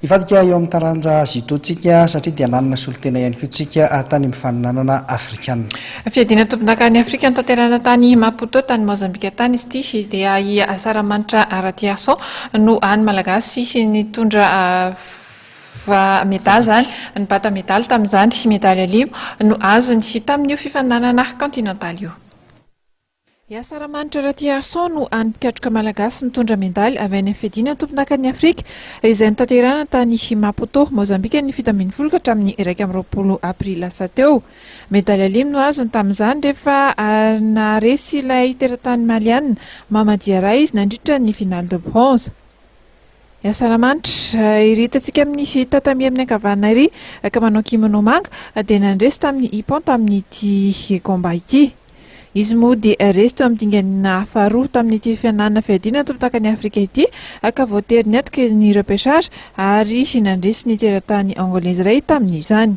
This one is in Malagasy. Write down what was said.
Ivadika eo amin'ny taranja zitotsika satria dia nanana solotena ihany koa tsika tany amin'ny faninanana afrikana. Fiadina tompon-dakany Afrika ny tanterana tany Maputo tany Mozambika tany izy ity dia i Saramanitra Aratiaso no any malagasy nitondra medaly zany ny bata medaly tamin'izany medaly alimo no azony tamin'io fifaninanana kontinentaly io. Saramanitra Aratiaso no any mpikatroka malagasy nitondra medaly avy any amin'ny fiadina tompon-dakany Afrika izay notanterana tany Maputo Mozambika ny 17 hatramin'ny 1 aprila lasa teo. Medaly alimo no azony tamin'izany rehefa naresy ilay teratany maliana Mamady Ray izy nandritra ny finale de bronze. Saramanitra iritatsika amin'ny tatami amin'ny ankavanana iry ka manao kimono manga dia nandresy tamin'ny ipon tamin'ity combat ity. Izy moa dia resy teo amin'ny dinganina faharoa tamin'ity fianana fiadina tompon-dakany Afrika ity ka voatery niatrika ny repêchage ary nandresy ny teratany angolaise iray tamin'izany.